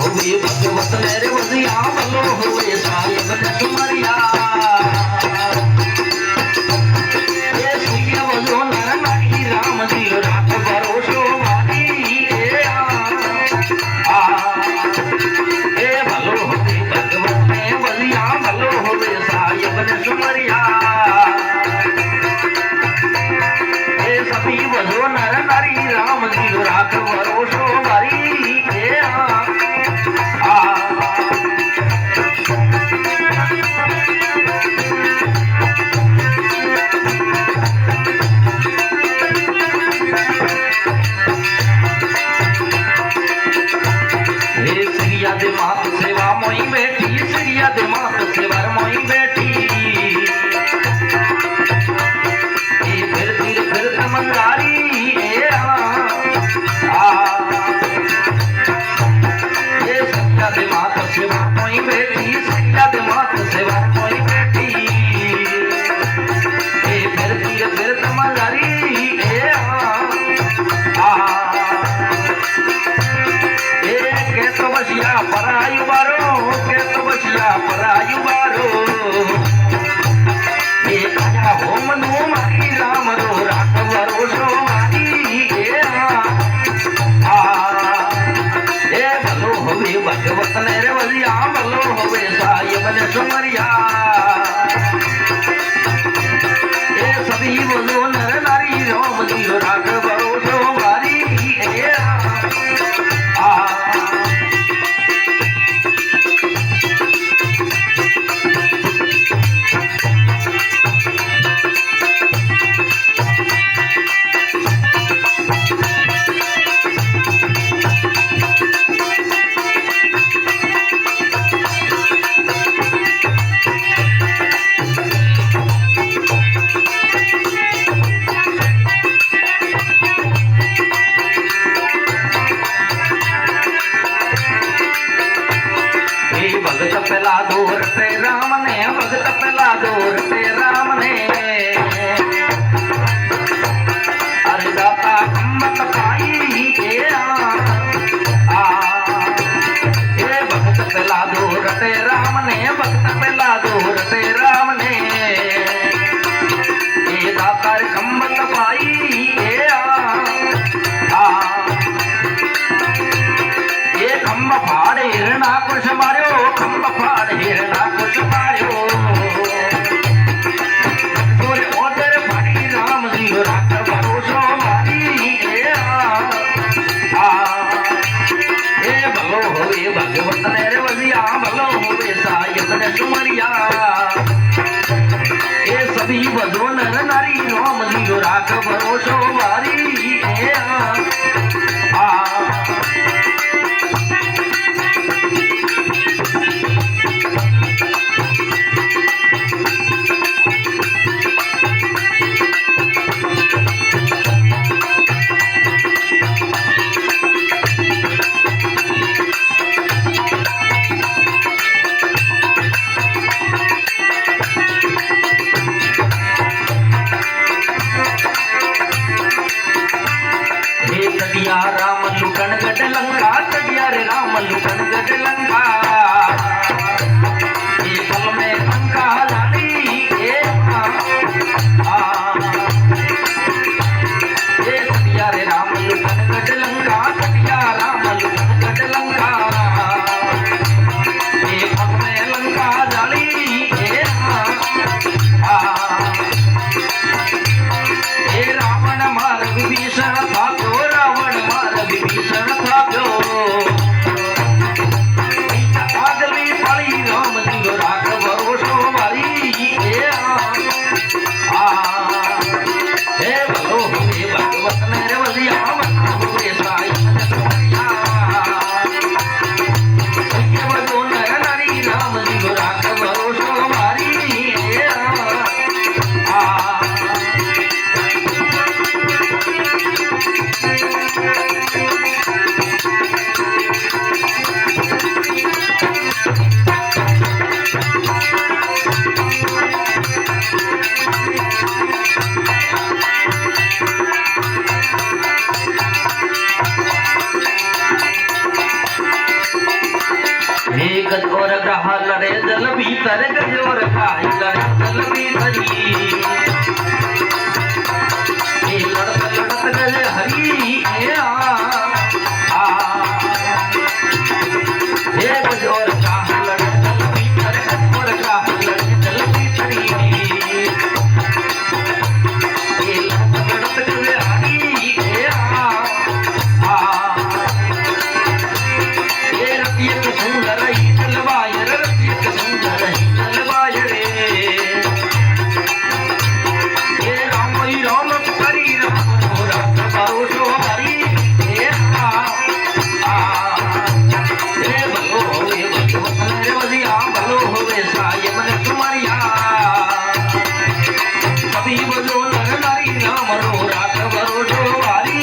होवे भगवत मेरे वजिया भलो होवे साहिब ने सुमरिया ये सिया वजो नर नारी राम जी रात भरोसो वाली ए भलो होवे भगवत में वजिया भलो होवे साहिब ने सुमरिया ए सभी वजो नर नारी राम जी रात भरोसो वाली मात सेवा मोई बेटी सिरिया दे मात सेवर मोई बेटी ए फिर मंगारी ए सिरिया दे मात सेवा मोई बेटी सिरिया दे मात सेवर मोई बेटी ए फिर मंगारी बसिया परायु बारो के तो बसिया परायु बारो ये आया हो मनु मारी राम रो रात भरोसो मारी ए भलो होवे भगवत ने रे वलिया भलो होवे साहिब ने सुमरिया ए सभी बोलो नर नारी राम जी रात भरोसो मारी भगत पहला दौर पे राम ने भगत पहला दौर पे राम ने अरे दाता कम्मत पाई ए भगत पहला दौर पे राम ने भगत पहला दौर पे राम ने ए दाता कम्मत पाई ये खम्ब फाड़े हिरणा कुछ मार्यो खम्ब फाड़े हिरणा कुछ मार्यो सोरे ओदर फाड़ी राम जी रात भरोसो मारी ए भलो होवे भगवत ने रे वजिया भलो होवे साहिब ने सुमरिया ए सभी बजो नर नारी राम जी रात भरोसो मारी राम लुटन गड लंका चढ़िया रे राम लुटन गड लंका ये पल में लंका लाली ये चढ़िया रे राम लुटन गड लंका चढ़िया राम लुटन गड लंका ये पल में लंका लाली ये रावण मार विभीषण था रावण मार विभीषण था गज और ग्रह लड़े जल भीतर गज और ग्रह लड़े जल भीतरी ये लड़त लड़त गज हरी ये गज और ग्रह लड़े जल भीतर गज और ग्रह लड़े जल भीतरी ये लड़त लड़त गज हरी ये रतियक सुंदर ही तलवायर रतियक सुंदर ही तलवायर ये राम हरि राम राम बारो हरि ये भलो रे बलिया भलो होवे साय मन तुम्हारिया सभी बलो नर नारी नाम रो रात बरो हरि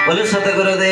बोलो सतगुरुदेव।